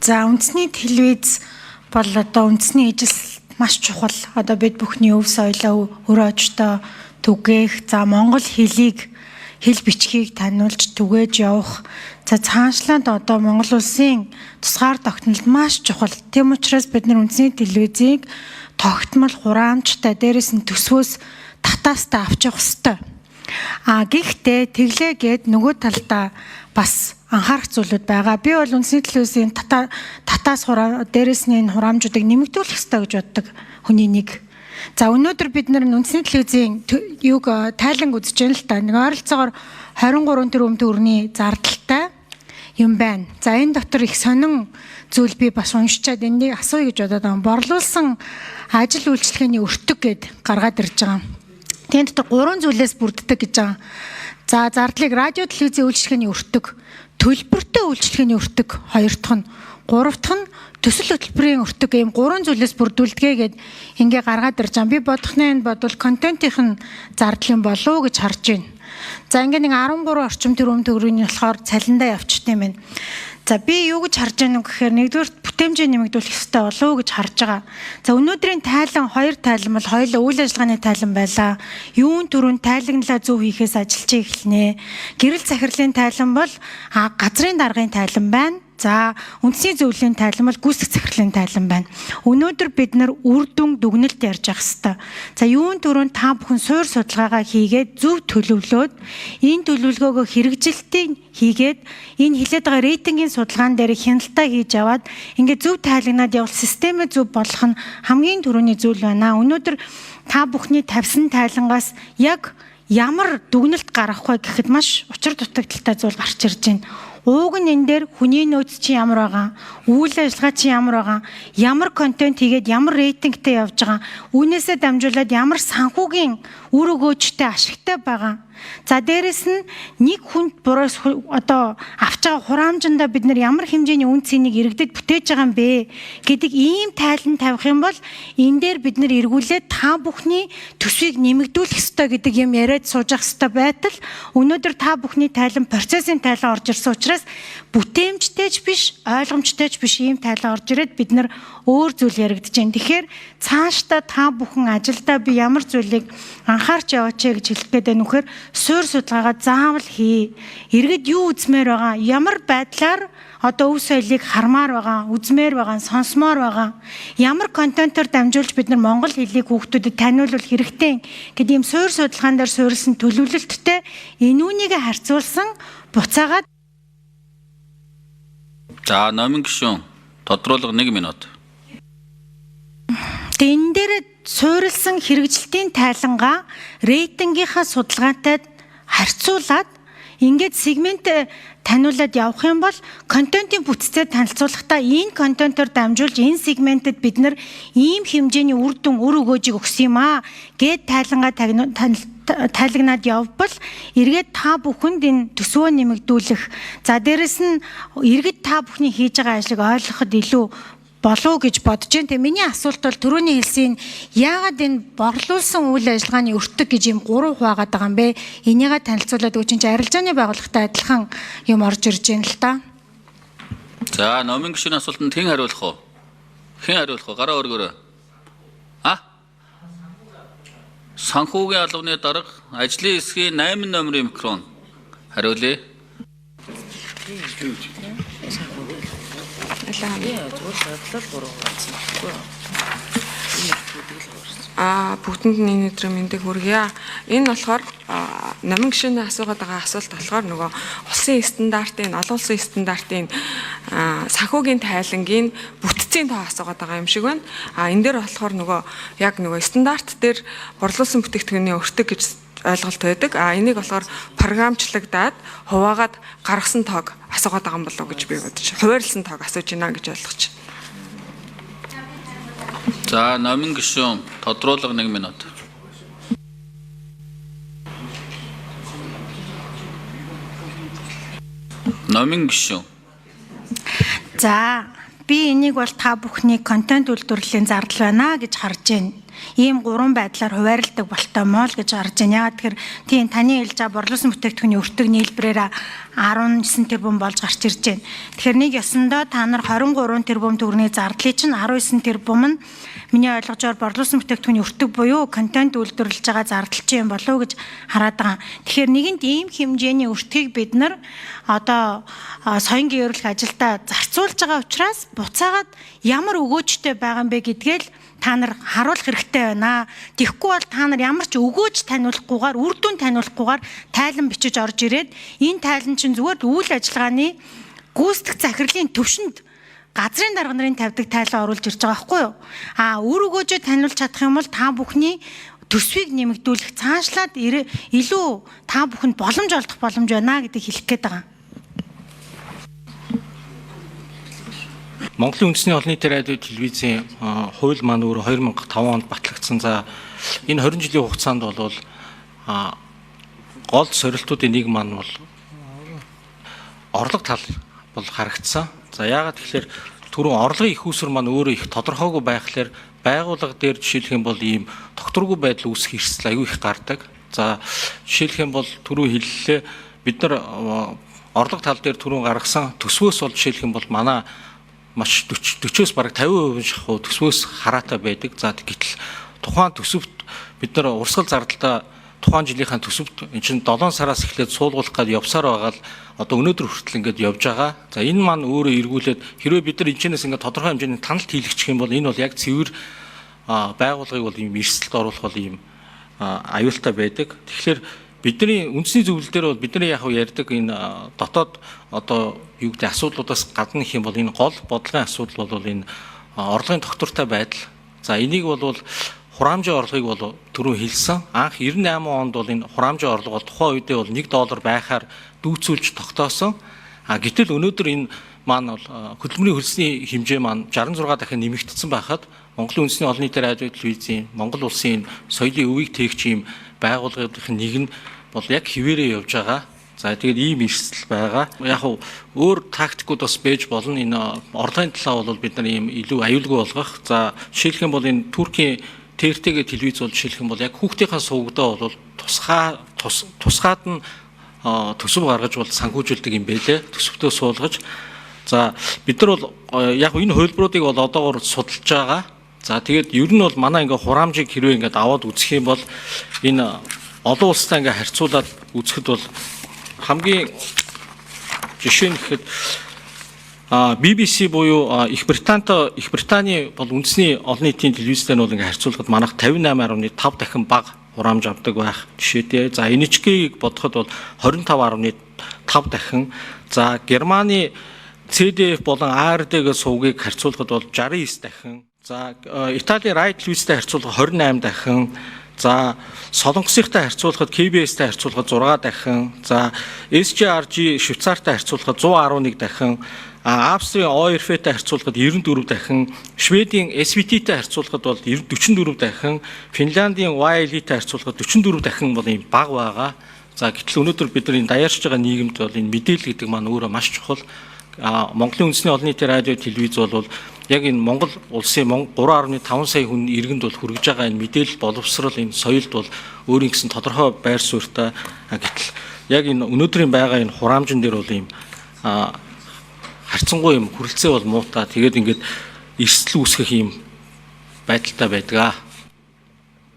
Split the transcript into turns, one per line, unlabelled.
За үндэсний телевиз бол одоо үндэсний ижил маш чухал. Одоо бид бүхний өв соёлоо өрөөжтөө түгээх, за монгол хэлийг хэл бичгийг таниулж түгээж явах. За цаашлаад одоо Монгол улсын тусгаар тогтнолд маш чухал. Тэм учраас бид нар үндэсний телевизийг тогтмол хураамжтай, дээрээс нь төсвөөс татаастай авч явах ёстой. Гэхдээ тэглээгээд нөгөө талдаа бас анхаарах зүйлүүд байгаа. Би бол үндэсний телевизийн татаас дээрээс нь энэ хураамжуудыг нэмэгдүүлэх ёстой гэж боддог хүний нэг. За өнөөдөр бид нар үндэсний телевизийн юуг тайлан үзэж байна л та. Нэг ойролцоогоор 23 тэрбум төгрөгийн зардалтай юм байна. За энэ дотор их сонин зүйл би бас уншичаад энийг асууя гэж бодоод байгаа. Борлуулсан ажил үйлчлэгээний өртөг гэд гаргаад ирж байгаа. Тэнд дотор 3 зүйлээс бүрддэг гэж байгаа. За зардлыг радио телевизийн үйлчлэгээний өртөг, төлбөртэй үйлчлэгээний өртөг, хоёр дахь нь, гурав дахь нь төсөл хөтөлбөрийн өртөг, ийм 3 зүйлээс бүрдүүлдэгэ гэд ингээ гаргаад ирж байгаа. Би бодохны энэ бодвол контентын зардал юм болов уу гэж харж байна. За ингээ нэг 13 орчим тэрбум төгрөгийн болохоор цалиндаа явчихсан юм байна. За би юу гэж харж байна вэ гэхээр нэгдүгээр бүтээмжээ нэмэгдүүлэх ёстой болов уу гэж харж байгаа. За өнөөдрийн тайлан хоёр тайлан бол хоёулаа үйл ажиллагааны тайлан байлаа. Юун түрүүнд тайлагналаа зөв хийхээс ажиллаж эхэлнэ. Гэрэл захирлын тайлан бол газрын даргын тайлан байна. За үндэсний зөвлөлийн тайлан бол гүйцэтгэх захирлын тайлан байна. Өнөөдөр бид нар үр дүн дүгнэлт ярьж явах ёстой. За юун түрүүнд та бүхэн суур судалгаагаа хийгээд зөв төлөвлөөд энэ төлөвлөгөөгөө хэрэгжилтийг хийгээд энэ хилээд байгаа рейтингийн судалгаан дээр хяналтаа хийж аваад ингээд зөв тайлагнаад явал системээ зөв болох нь хамгийн түрүүний зүйл байна. Өнөөдөр та бүхний тавьсан тайлангаас яг ямар дүгнэлт гаргах вэ гэхэд маш учир дутагдaltaй зүйл гарч ирж байна. Ууг нь энэ дээр хүний нөөц чи ямар байгаа, үйл ажиллагаа чи ямар байгаа, ямар контент хийгээд ямар рейтингтэй явж байгаа, үүнээсээ дамжуулаад ямар санхүүгийн үр өгөөжтэй ашигтай байгаа. За дээрэс нь нэг хүнд бураас одоо авч байгаа хураамжиндаа бид нар ямар хэмжээний үн цэнийг иргэдэд бүтээж байгаа юм бэ гэдэг ийм тайлан тавих юм бол энэ дээр бид нар эргүүлээд та бүхний төсвийг нэмэгдүүлэх ёстой гэдэг юм яриад сууж ах ёстой байтал өнөөдөр та бүхний тайлан процессын тайлан орж ирсэн учраас бүтээмжтэйч биш, ойлгомжтойч биш ийм тайлан орж ирээд бид нар өөр зүйл яригдаж байна. Тэгэхээр цаашдаа та бүхэн ажилдаа би ямар зүйлийг анхаарч яваач гэж хэлэх гээд байна вэхээр суур судалгаагаа заавал хий. Иргэд юу үзмээр байгаа, ямар байдлаар одоо өв соёлыг хармаар байгаа, үзмээр байгаа, сонсмоор байгаа, ямар контентоор дамжуулж бид нар монгол хэлийг хүүхдүүдэд таниулах хэрэгтэй гэдэг ийм суур судалгаан дээр суурилсан төлөвлөлттэй энүүнийг харьцуулсан буцаагаад.
За номын гишүүн тодруулга 1 минут.
Энэ дээр суурилсан хэрэгжилтийн тайлангаа рейтингийнхаа судалгаатай харьцуулаад ингээд сегмент таниулаад явах юм бол контентын бүтцээр танилцуулахдаа энэ контентоор дамжуулж энэ сегментэд бид нар ийм хэмжээний үр дүн үр өгөөжийг өгсөн юм аа гэд тайлангаа тайлагнаад явбал эргээд та бүхэнд энэ төсвөө нэмэгдүүлэх, за дээрэс нь эргээд та бүхний хийж байгаа ажлыг ойлгоход илүү болов гэж бодож байна. Тэгээ миний асуулт бол түрүүний хэлсэн яагаад энэ борлуулсан үйл ажиллагааны өртөг гэж юм 3 хуваагаад байгаа юм бэ? Энийгээ танилцуулаад өгч чинь арилжааны байгууллагатай адилхан юм орж ирж байна л та.
За номын гишүүний асуултанд хэн хариулах вэ? Хэн хариулах вэ? Гараа өргөөрэй. Санхүүгийн албаны дарга ажлын хэсгийн 8 номерын микрофон хариулъя.
Бүгдэнд нь энэ өдрийн мэндийг хүргье. Энэ болохоор номын гишүүний асуугаад байгаа асуулт болохоор нөгөө улсын стандартын, олон улсын стандартын санхүүгийн тайлангийн бүтцийн тоо асуугаад байгаа юм шиг байна. Энэ дээр болохоор нөгөө яг нөгөө стандарт дээр борлуулсан бүтээгдэхүүний өртөг гэж ойлголт байдаг. Энийг болохоор програмчлагдаад хуваагаад гаргасан тоог асуугаад байгаа юм болов уу гэж би бодож байна. Хуваарлсан тоог асууж байна гэж ойлгож байна.
За номын гишүүн тодруулга 1 минут. Номын гишүүн.
За би энийг бол та бүхний контент үйлдвэрлэлийн зардал байна гэж харж байна. ийм гурван байдлаар хуваарлдаг болтой мó л гэж харж байна. Яагаад тэгэхээр тийм таны хэлж байгаа борлуулсан бүтээгдэхүүний өртөг нийлбэрээр 19 тэрбум болж гарч ирж байна. Тэгэхээр нэг ёсондоо та нар 23 тэрбум төгрөгийн зардлыг чинь 19 тэрбум нь миний ойлгожоор борлуулсан бүтээгдэхүүний өртөг буюу контент үйлдвэрлэж байгаа зардалчин юм болов уу гэж хараад байгаа. Тэгэхээр нэгэнт ийм хэмжээний өртгийг бид нар одоо соёнгийн эрүүлэх ажилдаа зарцуулж байгаа учраас буцаагаад ямар өгөөжтэй байгаа юм бэ гэдгээл та нар харуулах хэрэгтэй байна. Тэгэхгүй бол та нар ямар ч өгөөж таниулахгүйгээр, үр дүн таниулахгүйгээр тайлан бичиж орж ирээд энэ тайлан чинь зүгээр үйл ажиллагааны гүйцэтгэх захирлын төвшөнд газрын дарга нарын тавьдаг тайлан оруулж ирж байгаа байхгүй юу? Үр өгөөжөө таниулж чадах юм бол та бүхний төсвийг нэмэгдүүлэх цаашлаад илүү та бүхэнд боломж олдох боломж байна гэдгийг хэлэх гээд байгаа.
Монголын үндэсний олон нийтийн радио телевизийн хууль маань өөр 2005 онд батлагдсан. За энэ 20 жилийн хугацаанд бол гол сорилтуудын нэг маань бол орлого тал бол харагдсан. За яагаад тэгэхээр түрүүн орлогын их үүсвэр маань өөрөө их тодорхойгүй байхлаар байгууллага дээр жишээлх юм бол ийм тогтворгүй байдал үүсэх эрсдэл аюу их гардаг. За жишээлх юм бол түрүү хэллээ бид нар орлого тал дээр түрүүн гаргасан төсвөөс бол жишээлх юм бол манай маш 40-оос бараг 50% шахуу төсвөөс хараатай байдаг. За гэтэл тухайн төсөвт бид нар урсгал зардалтаа тухайн жилийнхаа төсөвт энэ чинь 7 сараас эхлээд суулгуулах гээд явсаар байгаа л одоо өнөөдөр хүртэл ингээд явж байгаа. За энэ маань өөрөө эргүүлээд хэрвээ бид нар энэчнээс ингээд тодорхой хэмжээний таналт хийлгэх юм бол энэ бол яг цэвэр байгууллагыг бол ийм эрсдэлд оруулах бол ийм аюултай байдаг. Тэгэхээр бидний үндэсний зөвлөл дээр бол бидний яг ярьдаг энэ дотоод одоо юу гэдэг асуудлуудаас гадна гэх юм бол энэ гол бодлогын асуудал бол энэ орлогын тогтвортой байдал. За энийг бол хураамжийн орлогыг бол түрүү хэлсэн. Анх 98 онд бол энэ хураамжийн орлого бол тухайн үедээ бол $1 байхаар дүүцүүлж тогтоосон. Гэтэл өнөөдөр энэ маань бол хөдөлмөрийн хөлсний хэмжээ маань 66 дахин нэмэгдсэн байхад Монголын үндэсний олон нийтийн радио телевизийн Монгол улсын соёлын өвийг тээгч ийм байгууллагын нэг нь бол яг хിവэрээ явж байгаа. За тэгээд ийм эрсдэл байгаа. Яг өөр тактикууд бас байж болно. Энэ орлогын талаа бол бид нар ийм илүү аюулгүй болгох. За жишээлх юм бол энэ Туркийн ТРТ-гээ телевиз бол жишээлх юм бол яг хүүхдийнхаа сувгдаа бол тусгаад нь төсөв гаргаж бол санхүүжүүлдэг юм байлээ. Төсөвтөө суулгаж. За бид нар бол яг энэ хувилбаруудыг бол одоогоор судалж байгаа. За тэгээд ер нь бол манай ингээ хураамжийг хэрвээ ингээд аваад үзэх юм бол энэ олон улстай ингээ харьцуулаад үзэхэд бол хамгийн жишээ нь гэхэд BBC буюу Их Британий бол үндэсний олон нийтийн телевизтэй нь бол ингээ харьцуулахад манайх 58.5 дахин бага хураамж авдаг байх жишээтэй. За NHK-ийг бодоход бол 25.5 дахин. За Германы CDF болон ARD-гээ сувгийг харьцуулахад бол 69 дахин. За Италийн Rai телевизтэй харьцуулахад 28 дахин. За Солонгосынхтай харьцуулахад KBS-тэй харьцуулахад 6 дахин. За SJRG Швейцартай харьцуулахад 111 дахин. Австрийн ORF-тэй харьцуулахад 94 дахин. Шведийн SVT-тэй харьцуулахад бол 44 дахин. Финляндийн YLE-тэй харьцуулахад 44 дахин бол ийм бага байгаа. За гэтэл өнөөдөр бид нар энэ даяарч байгаа нийгэмд бол энэ мэдээлэл гэдэг маань өөрөө маш чухал. Монголын үндэсний олон нийтийн радио телевиз бол яг энэ Монгол улсын 3.5 сая хүн иргэнд бол хүргэж байгаа энэ мэдээлэл боловсрал энэ соёлд бол өөрийн гэсэн тодорхой байр суурьтай. Гэтэл яг энэ өнөөдрийн байгаа энэ хураамжин дээр бол ийм харьцангуй юм хүрэлцээ бол муутай. Тэгээд ингээд эрсдэл үүсгэх ийм байдалтай байдаг.